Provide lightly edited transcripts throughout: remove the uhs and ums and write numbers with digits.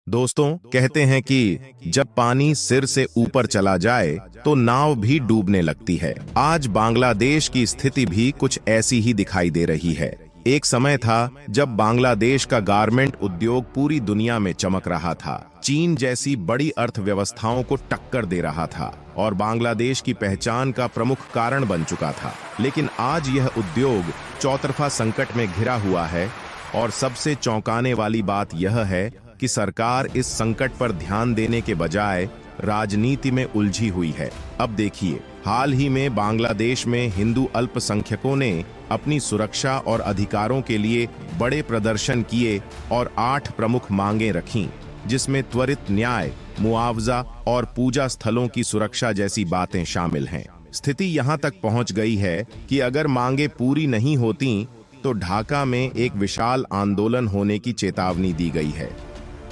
दोस्तों, कहते हैं कि जब पानी सिर से ऊपर चला जाए तो नाव भी डूबने लगती है। आज बांग्लादेश की स्थिति भी कुछ ऐसी ही दिखाई दे रही है। एक समय था जब बांग्लादेश का गारमेंट उद्योग पूरी दुनिया में चमक रहा था, चीन जैसी बड़ी अर्थव्यवस्थाओं को टक्कर दे रहा था और बांग्लादेश की पहचान का प्रमुख कारण बन चुका था। लेकिन आज यह उद्योग चौतरफा संकट में घिरा हुआ है और सबसे चौंकाने वाली बात यह है कि सरकार इस संकट पर ध्यान देने के बजाय राजनीति में उलझी हुई है। अब देखिए, हाल ही में बांग्लादेश में हिंदू अल्पसंख्यकों ने अपनी सुरक्षा और अधिकारों के लिए बड़े प्रदर्शन किए और 8 प्रमुख मांगें रखीं, जिसमें त्वरित न्याय, मुआवजा और पूजा स्थलों की सुरक्षा जैसी बातें शामिल हैं। स्थिति यहां तक पहुंच गई है कि अगर मांगें पूरी नहीं होती तो ढाका में एक विशाल आंदोलन होने की चेतावनी दी गई है।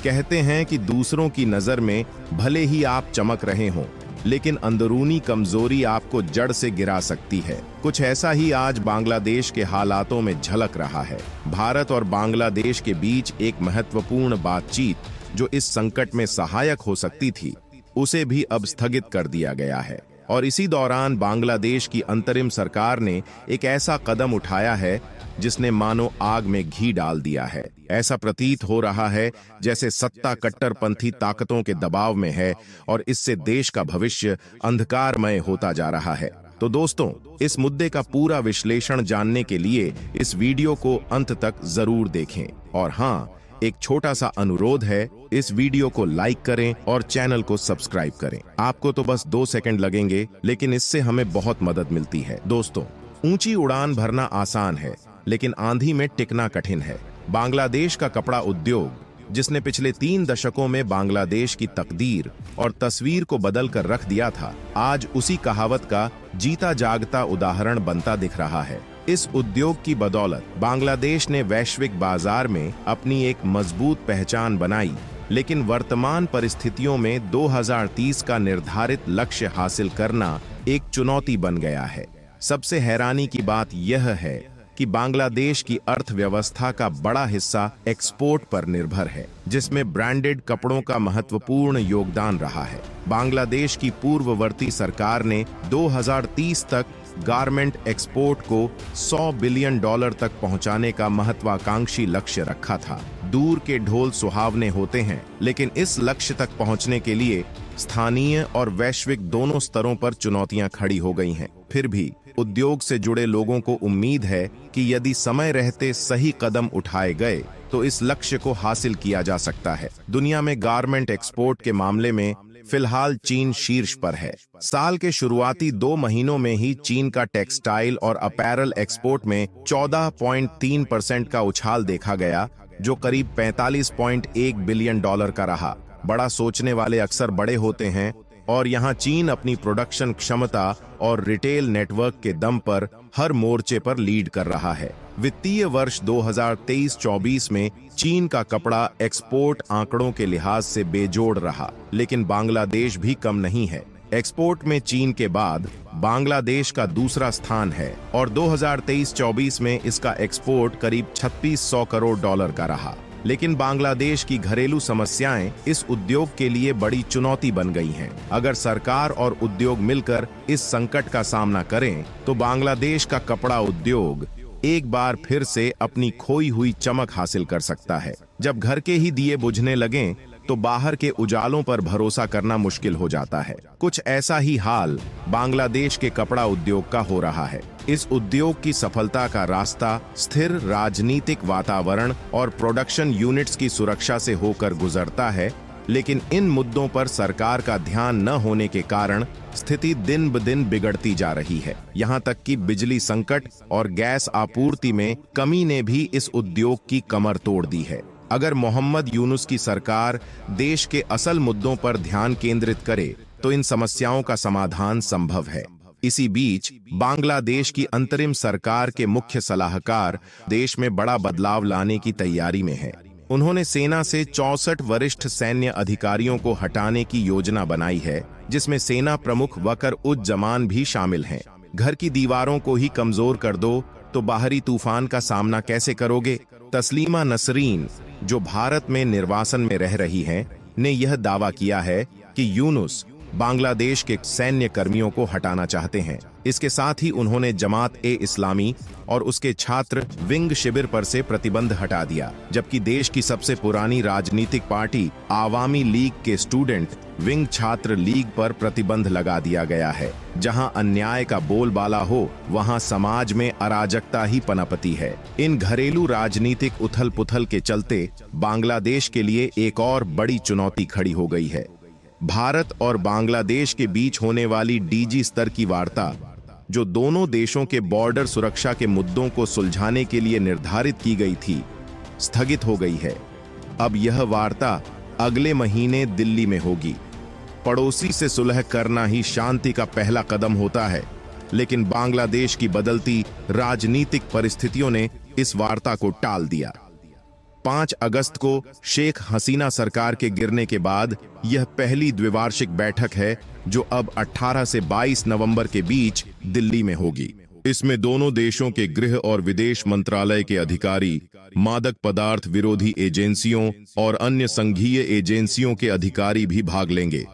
कहते हैं कि दूसरों की नजर में भले ही आप चमक रहे हों, लेकिन अंदरूनी कमजोरी आपको जड़ से गिरा सकती है। कुछ ऐसा ही आज बांग्लादेश के हालातों में झलक रहा है। भारत और बांग्लादेश के बीच एक महत्वपूर्ण बातचीत जो इस संकट में सहायक हो सकती थी, उसे भी अब स्थगित कर दिया गया है। और इसी दौरान बांग्लादेश की अंतरिम सरकार ने एक ऐसा कदम उठाया है जिसने मानो आग में घी डाल दिया है। ऐसा प्रतीत हो रहा है जैसे सत्ता कट्टरपंथी ताकतों के दबाव में है और इससे देश का भविष्य अंधकारमय होता जा रहा है। तो दोस्तों, इस मुद्दे का पूरा विश्लेषण जानने के लिए इस वीडियो को अंत तक जरूर देखें। और हाँ, एक छोटा सा अनुरोध है, इस वीडियो को लाइक करें और चैनल को सब्सक्राइब करें। आपको तो बस 2 सेकंड लगेंगे, लेकिन इससे हमें बहुत मदद मिलती है। दोस्तों, ऊंची उड़ान भरना आसान है, लेकिन आंधी में टिकना कठिन है। बांग्लादेश का कपड़ा उद्योग, जिसने पिछले 3 दशकों में बांग्लादेश की तकदीर और तस्वीर को बदल कर रख दिया था, आज उसी कहावत का जीता जागता उदाहरण बनता दिख रहा है। इस उद्योग की बदौलत बांग्लादेश ने वैश्विक बाजार में अपनी एक मजबूत पहचान बनाई, लेकिन वर्तमान परिस्थितियों में 2030 का निर्धारित लक्ष्य हासिल करना एक चुनौती बन गया है। सबसे हैरानी की बात यह है कि बांग्लादेश की अर्थव्यवस्था का बड़ा हिस्सा एक्सपोर्ट पर निर्भर है, जिसमें ब्रांडेड कपड़ों का महत्वपूर्ण योगदान रहा है। बांग्लादेश की पूर्ववर्ती सरकार ने 2030 तक गारमेंट एक्सपोर्ट को $100 बिलियन तक पहुंचाने का महत्वाकांक्षी लक्ष्य रखा था। दूर के ढोल सुहावने होते हैं, लेकिन इस लक्ष्य तक पहुंचने के लिए स्थानीय और वैश्विक दोनों स्तरों पर चुनौतियां खड़ी हो गई हैं। फिर भी उद्योग से जुड़े लोगों को उम्मीद है कि यदि समय रहते सही कदम उठाए गए तो इस लक्ष्य को हासिल किया जा सकता है। दुनिया में गारमेंट एक्सपोर्ट के मामले में फिलहाल चीन शीर्ष पर है। साल के शुरुआती 2 महीनों में ही चीन का टेक्सटाइल और अपैरल एक्सपोर्ट में 14.3% का उछाल देखा गया, जो करीब $45.1 बिलियन का रहा। बड़ा सोचने वाले अक्सर बड़े होते हैं, और यहाँ चीन अपनी प्रोडक्शन क्षमता और रिटेल नेटवर्क के दम पर हर मोर्चे पर लीड कर रहा है। वित्तीय वर्ष 2023-24 में चीन का कपड़ा एक्सपोर्ट आंकड़ों के लिहाज से बेजोड़ रहा, लेकिन बांग्लादेश भी कम नहीं है। एक्सपोर्ट में चीन के बाद बांग्लादेश का दूसरा स्थान है और 2023-24 में इसका एक्सपोर्ट करीब $3600 करोड़ का रहा। लेकिन बांग्लादेश की घरेलू समस्याएं इस उद्योग के लिए बड़ी चुनौती बन गई हैं। अगर सरकार और उद्योग मिलकर इस संकट का सामना करें तो बांग्लादेश का कपड़ा उद्योग एक बार फिर से अपनी खोई हुई चमक हासिल कर सकता है। जब घर के ही दिए बुझने लगें तो बाहर के उजालों पर भरोसा करना मुश्किल हो जाता है। कुछ ऐसा ही हाल बांग्लादेश के कपड़ा उद्योग का हो रहा है। इस उद्योग की सफलता का रास्ता स्थिर राजनीतिक वातावरण और प्रोडक्शन यूनिट्स की सुरक्षा से होकर गुजरता है, लेकिन इन मुद्दों पर सरकार का ध्यान न होने के कारण स्थिति दिन ब दिन बिगड़ती जा रही है। यहाँ तक कि बिजली संकट और गैस आपूर्ति में कमी ने भी इस उद्योग की कमर तोड़ दी है। अगर मोहम्मद यूनुस की सरकार देश के असल मुद्दों पर ध्यान केंद्रित करे तो इन समस्याओं का समाधान संभव है। इसी बीच बांग्लादेश की अंतरिम सरकार के मुख्य सलाहकार देश में बड़ा बदलाव लाने की तैयारी में है। उन्होंने सेना से 64 वरिष्ठ सैन्य अधिकारियों को हटाने की योजना बनाई है, जिसमें सेना प्रमुख वकर उज जमान भी शामिल हैं। घर की दीवारों को ही कमजोर कर दो तो बाहरी तूफान का सामना कैसे करोगे? तस्लीमा नसरीन, जो भारत में निर्वासन में रह रही हैं, ने यह दावा किया है कि यूनुस बांग्लादेश के सैन्य कर्मियों को हटाना चाहते हैं। इसके साथ ही उन्होंने जमात-ए-इस्लामी और उसके छात्र विंग शिविर पर से प्रतिबंध हटा दिया, जबकि देश की सबसे पुरानी राजनीतिक पार्टी आवामी लीग के स्टूडेंट विंग छात्र लीग पर प्रतिबंध लगा दिया गया है। जहां अन्याय का बोलबाला हो, वहां समाज में अराजकता ही पनपती है। इन घरेलू राजनीतिक उथल-पुथल के चलते बांग्लादेश के लिए एक और बड़ी चुनौती खड़ी हो गई है। भारत और बांग्लादेश के बीच होने वाली डीजी स्तर की वार्ता, जो दोनों देशों के बॉर्डर सुरक्षा के मुद्दों को सुलझाने के लिए निर्धारित की गई थी, स्थगित हो गई है। अब यह वार्ता अगले महीने दिल्ली में होगी। पड़ोसी से सुलह करना ही शांति का पहला कदम होता है, लेकिन बांग्लादेश की बदलती राजनीतिक परिस्थितियों ने इस वार्ता को टाल दिया। 5 अगस्त को शेख हसीना सरकार के गिरने के बाद यह पहली द्विवार्षिक बैठक है, जो अब 18 से 22 नवंबर के बीच दिल्ली में होगी। इसमें दोनों देशों के गृह और विदेश मंत्रालय के अधिकारी, मादक पदार्थ विरोधी एजेंसियों और अन्य संघीय एजेंसियों के अधिकारी भी भाग लेंगे।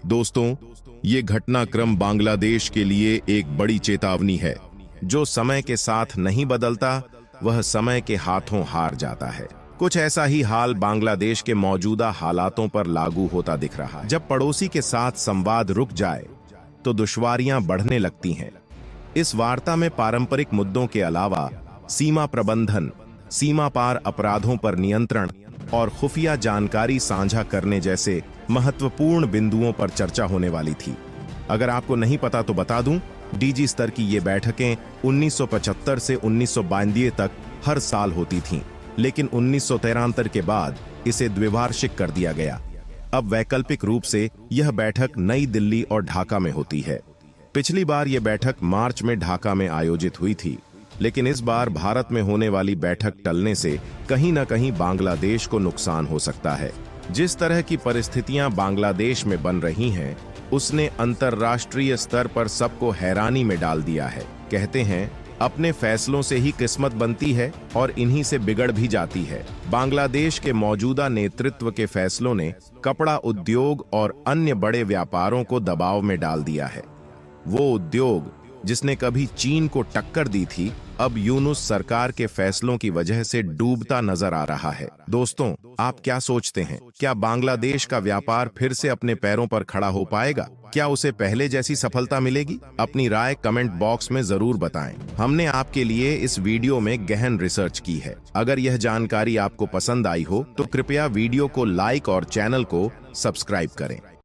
दोस्तों, ये घटनाक्रम बांग्लादेश के लिए एक बड़ी चेतावनी है। जो समय के साथ नहीं बदलता, वह समय के हाथों हार जाता है। कुछ ऐसा ही हाल बांग्लादेश के मौजूदा हालातों पर लागू होता दिख रहा है। जब पड़ोसी के साथ संवाद रुक जाए, तो दुश्वारियां बढ़ने लगती हैं। इस वार्ता में पारंपरिक मुद्दों के अलावा सीमा प्रबंधन, सीमा पार अपराधों पर नियंत्रण और खुफिया जानकारी साझा करने जैसे महत्वपूर्ण बिंदुओं पर चर्चा होने वाली थी। अगर आपको नहीं पता तो बता दूं, डीजी स्तर की ये बैठकें 1975 से 1992 तक हर साल होती थीं, लेकिन 1973 के बाद इसे द्विवार्षिक कर दिया गया। अब वैकल्पिक रूप से यह बैठक नई दिल्ली और ढाका में होती है। पिछली बार यह बैठक मार्च में ढाका में आयोजित हुई थी, लेकिन इस बार भारत में होने वाली बैठक टलने से कहीं न कहीं बांग्लादेश को नुकसान हो सकता है। जिस तरह की परिस्थितियां बांग्लादेश में बन रही हैं, उसने अंतर्राष्ट्रीय स्तर पर सबको हैरानी में डाल दिया है। कहते हैं, अपने फैसलों से ही किस्मत बनती है और इन्हीं से बिगड़ भी जाती है। बांग्लादेश के मौजूदा नेतृत्व के फैसलों ने कपड़ा उद्योग और अन्य बड़े व्यापारों को दबाव में डाल दिया है। वो उद्योग जिसने कभी चीन को टक्कर दी थी, अब यूनुस सरकार के फैसलों की वजह से डूबता नजर आ रहा है। दोस्तों, आप क्या सोचते हैं? क्या बांग्लादेश का व्यापार फिर से अपने पैरों पर खड़ा हो पाएगा? क्या उसे पहले जैसी सफलता मिलेगी? अपनी राय कमेंट बॉक्स में जरूर बताएं। हमने आपके लिए इस वीडियो में गहन रिसर्च की है। अगर यह जानकारी आपको पसंद आई हो, तो कृपया वीडियो को लाइक और चैनल को सब्सक्राइब करें।